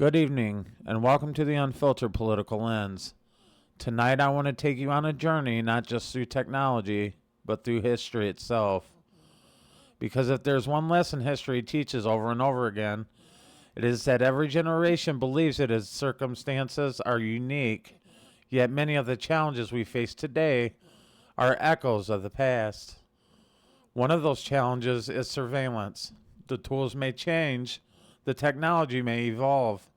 Good evening, and welcome to the Unfiltered Political Lens. Tonight I want to take you on a journey not just through technology, but through history itself. Because if there's one lesson history teaches over and over again, it is that every generation believes that its circumstances are unique, yet many of the challenges we face today are echoes of the past. One of those challenges is surveillance. The tools may change, the technology may evolve,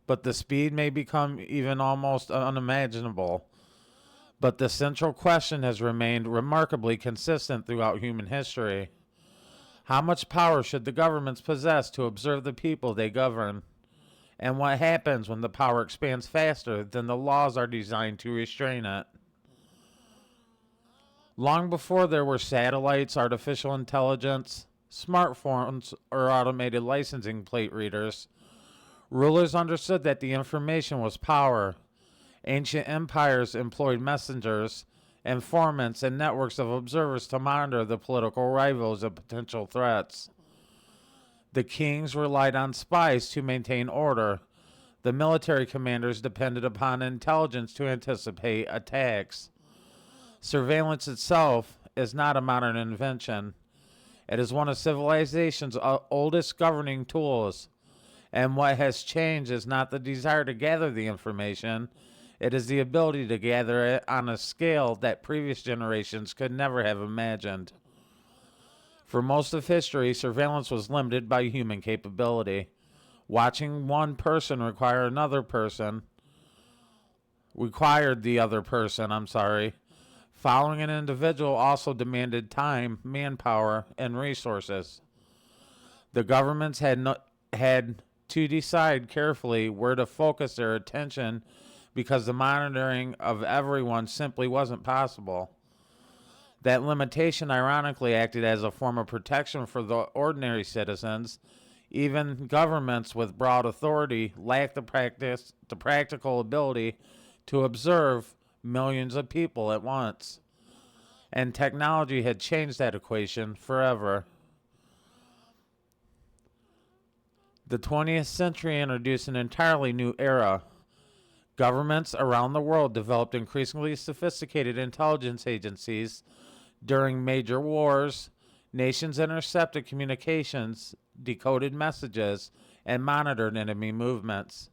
but the speed may become even almost unimaginable. But the central question has remained remarkably consistent throughout human history. How much power should the governments possess to observe the people they govern? And what happens when the power expands faster than the laws are designed to restrain it? Long before there were satellites, artificial intelligence, smartphones, or automated licensing plate readers, rulers understood that the information was power. Ancient empires employed messengers, informants, and networks of observers to monitor the political rivals and potential threats. The kings relied on spies to maintain order. The military commanders depended upon intelligence to anticipate attacks. Surveillance itself is not a modern invention. It is one of civilization's oldest governing tools. And what has changed is not the desire to gather the information, it is the ability to gather it on a scale that previous generations could never have imagined. For most of history, surveillance was limited by human capability. Watching one person required the other person. Following an individual also demanded time, manpower, and resources. The governments had to decide carefully where to focus their attention because the monitoring of everyone simply wasn't possible. That limitation ironically acted as a form of protection for the ordinary citizens. Even governments with broad authority lacked the practical ability to observe millions of people at once. And technology had changed that equation forever. The 20th century introduced an entirely new era. Governments around the world developed increasingly sophisticated intelligence agencies. During major wars, nations intercepted communications, decoded messages, and monitored enemy movements.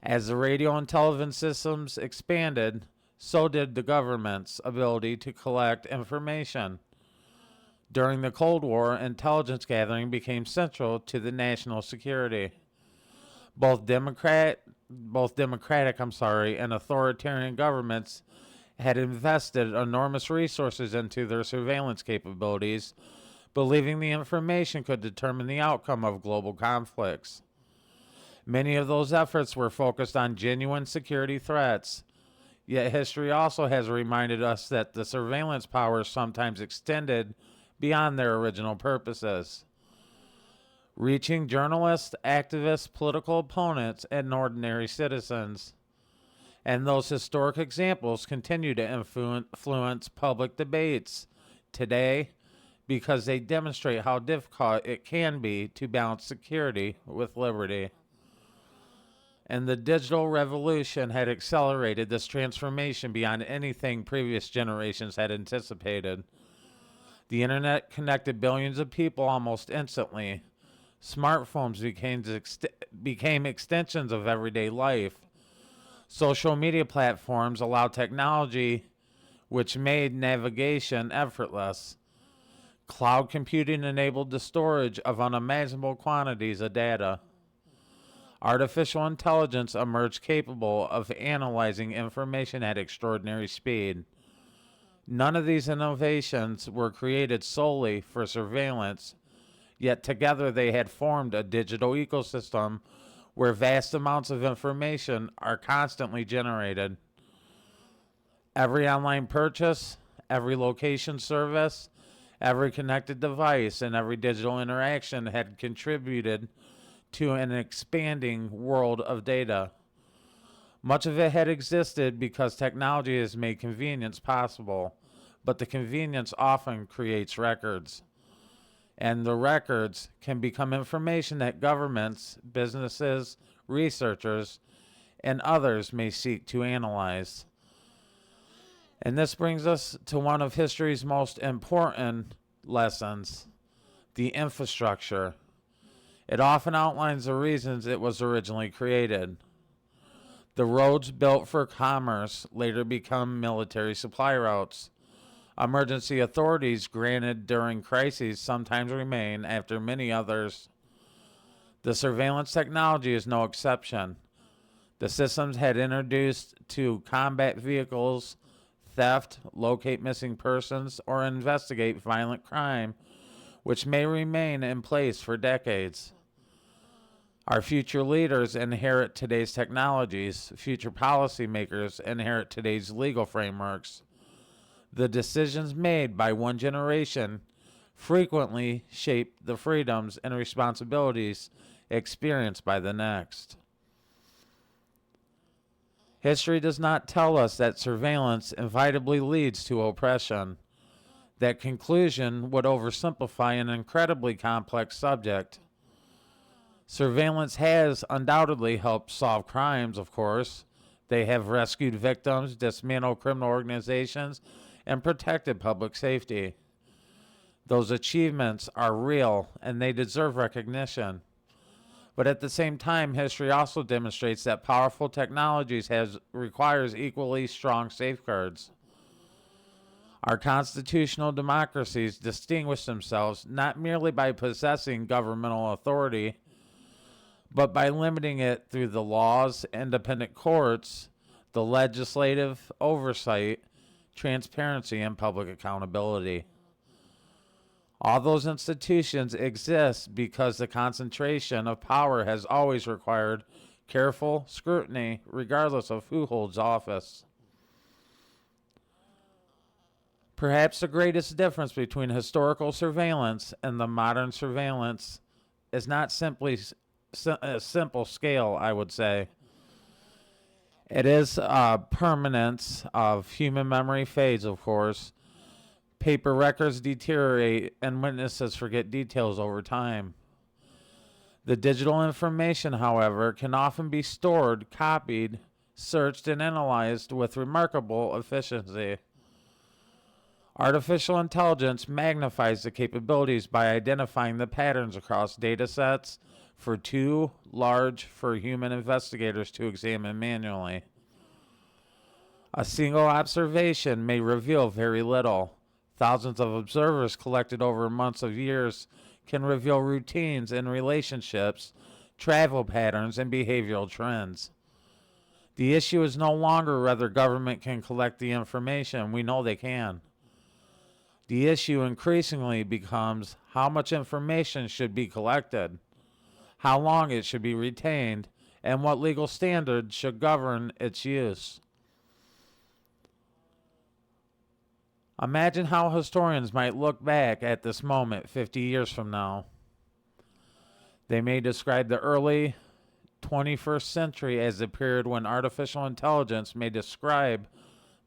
As the radio and television systems expanded, so did the government's ability to collect information. During the Cold War, intelligence gathering became central to the national security. Both democratic and authoritarian governments had invested enormous resources into their surveillance capabilities, believing the information could determine the outcome of global conflicts. Many of those efforts were focused on genuine security threats, yet history also has reminded us that the surveillance powers sometimes extended beyond their original purposes, reaching journalists, activists, political opponents, and ordinary citizens. And those historic examples continue to influence public debates today because they demonstrate how difficult it can be to balance security with liberty. And the digital revolution had accelerated this transformation beyond anything previous generations had anticipated. The internet connected billions of people almost instantly. Smartphones became extensions of everyday life. Social media platforms allowed technology which made navigation effortless. Cloud computing enabled the storage of unimaginable quantities of data. Artificial intelligence emerged capable of analyzing information at extraordinary speed. None of these innovations were created solely for surveillance, yet together they had formed a digital ecosystem where vast amounts of information are constantly generated. Every online purchase, every location service, every connected device, and every digital interaction had contributed to an expanding world of data. Much of it had existed because technology has made convenience possible, but the convenience often creates records. and the records can become information that governments, businesses, researchers, and others may seek to analyze. And this brings us to one of history's most important lessons, the infrastructure. It often outlines the reasons it was originally created. The roads built for commerce later become military supply routes. Emergency authorities granted during crises sometimes remain after many others. The surveillance technology is no exception. The systems had introduced to combat vehicles, theft, locate missing persons, or investigate violent crime, which may remain in place for decades. Our future leaders inherit today's technologies. Future policymakers inherit today's legal frameworks. The decisions made by one generation frequently shape the freedoms and responsibilities experienced by the next. History does not tell us that surveillance inevitably leads to oppression. That conclusion would oversimplify an incredibly complex subject. Surveillance has undoubtedly helped solve crimes, of course. They have rescued victims, dismantled criminal organizations, and protected public safety. Those achievements are real, and they deserve recognition. But at the same time, history also demonstrates that powerful technologies requires equally strong safeguards. Our constitutional democracies distinguish themselves not merely by possessing governmental authority, but by limiting it through the laws, independent courts, the legislative oversight, transparency, and public accountability. All those institutions exist because the concentration of power has always required careful scrutiny, regardless of who holds office. Perhaps the greatest difference between historical surveillance and the modern surveillance is not simply a simple scale, I would say. It is permanence of human memory fades, of course. Paper records deteriorate and witnesses forget details over time. The digital information, however, can often be stored, copied, searched, and analyzed with remarkable efficiency. Artificial intelligence magnifies the capabilities by identifying the patterns across data sets too large for human investigators to examine manually. A single observation may reveal very little. Thousands of observers collected over months of years can reveal routines in relationships, travel patterns, and behavioral trends. The issue is no longer whether government can collect the information. We know they can. The issue increasingly becomes how much information should be collected, how long it should be retained, and what legal standards should govern its use. Imagine how historians might look back at this moment 50 years from now. They may describe the early 21st century as the period when artificial intelligence may describe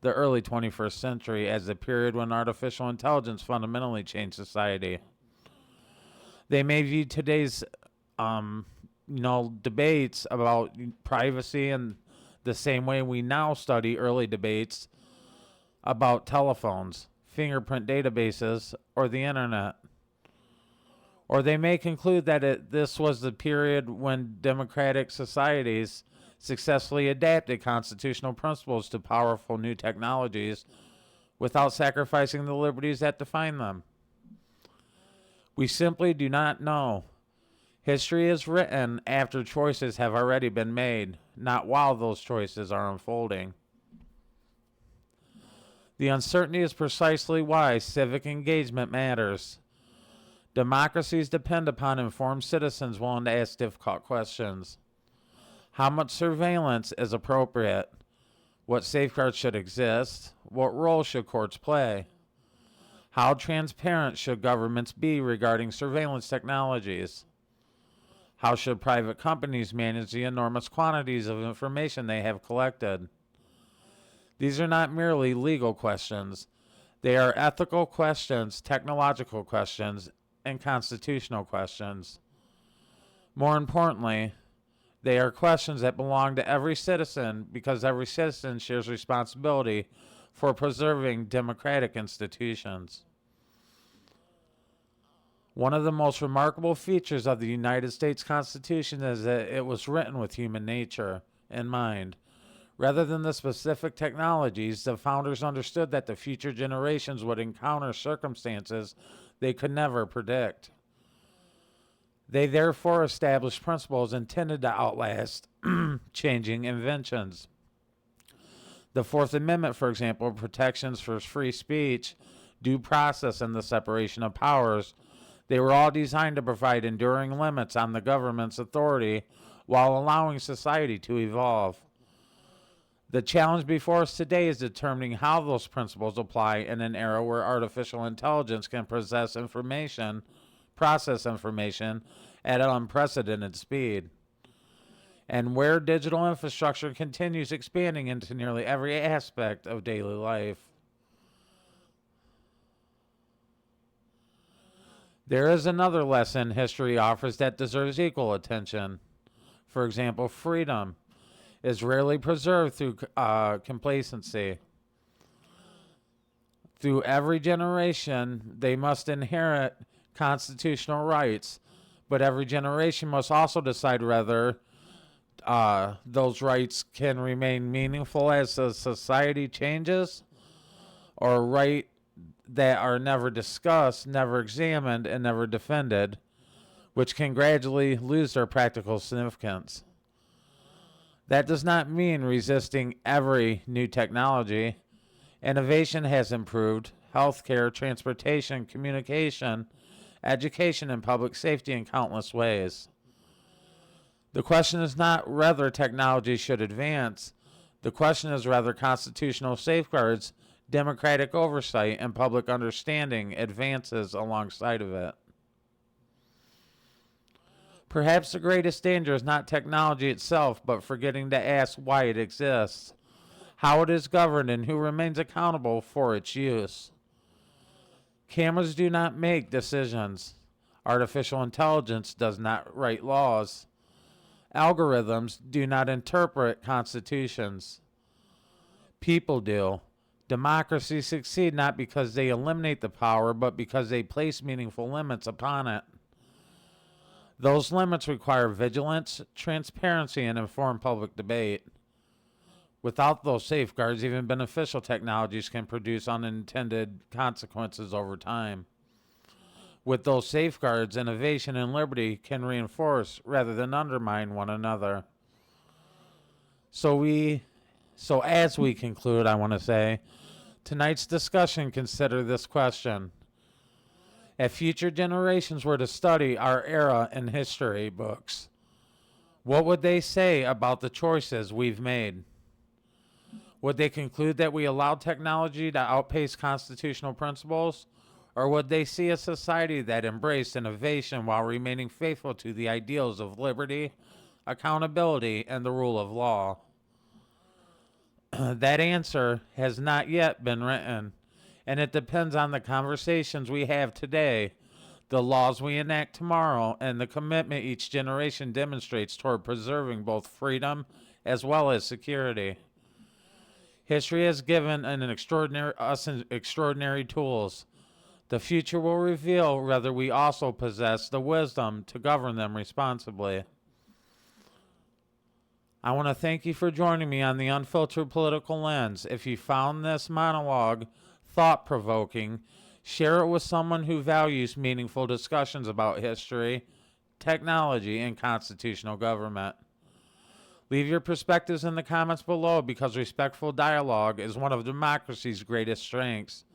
the early 21st century as the period when artificial intelligence fundamentally changed society. They may view today's debates about privacy in the same way we now study early debates about telephones, fingerprint databases, or the internet. Or they may conclude that this was the period when democratic societies successfully adapted constitutional principles to powerful new technologies without sacrificing the liberties that define them. We simply do not know. History is written after choices have already been made, not while those choices are unfolding. The uncertainty is precisely why civic engagement matters. Democracies depend upon informed citizens willing to ask difficult questions. How much surveillance is appropriate? What safeguards should exist? What role should courts play? How transparent should governments be regarding surveillance technologies? How should private companies manage the enormous quantities of information they have collected? These are not merely legal questions. They are ethical questions, technological questions, and constitutional questions. More importantly, they are questions that belong to every citizen because every citizen shares responsibility for preserving democratic institutions. One of the most remarkable features of the United States Constitution is that it was written with human nature in mind. Rather than the specific technologies, the founders understood that the future generations would encounter circumstances they could never predict. They therefore established principles intended to outlast changing inventions. The Fourth Amendment, for example, protections for free speech, due process, and the separation of powers. They were all designed to provide enduring limits on the government's authority while allowing society to evolve. The challenge before us today is determining how those principles apply in an era where artificial intelligence can process information at an unprecedented speed, and where digital infrastructure continues expanding into nearly every aspect of daily life. There is another lesson history offers that deserves equal attention. For example, freedom is rarely preserved through complacency. Through every generation, they must inherit constitutional rights, but every generation must also decide whether those rights can remain meaningful as the society changes, or right that are never discussed, never examined, and never defended, which can gradually lose their practical significance. That does not mean resisting every new technology. Innovation has improved healthcare, transportation, communication, education, and public safety in countless ways. The question is not whether technology should advance. The question is whether constitutional safeguards, democratic oversight, and public understanding advances alongside of it. Perhaps the greatest danger is not technology itself, but forgetting to ask why it exists, how it is governed, and who remains accountable for its use. Cameras do not make decisions. Artificial intelligence does not write laws. Algorithms do not interpret constitutions. People do. Democracies succeed not because they eliminate the power, but because they place meaningful limits upon it. Those limits require vigilance, transparency, and informed public debate. Without those safeguards, even beneficial technologies can produce unintended consequences over time. With those safeguards, innovation and liberty can reinforce rather than undermine one another. So as we conclude, I want to say, tonight's discussion, consider this question. If future generations were to study our era in history books, what would they say about the choices we've made? Would they conclude that we allowed technology to outpace constitutional principles? Or would they see a society that embraced innovation while remaining faithful to the ideals of liberty, accountability, and the rule of law? That answer has not yet been written, and it depends on the conversations we have today, the laws we enact tomorrow, and the commitment each generation demonstrates toward preserving both freedom as well as security. History has given us extraordinary tools. The future will reveal whether we also possess the wisdom to govern them responsibly. I want to thank you for joining me on the Unfiltered Political Lens. If you found this monologue thought-provoking, share it with someone who values meaningful discussions about history, technology, and constitutional government. Leave your perspectives in the comments below because respectful dialogue is one of democracy's greatest strengths.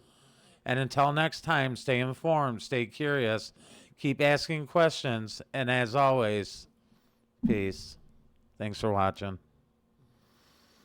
And until next time, stay informed, stay curious, keep asking questions, and as always, peace. Thanks for watching.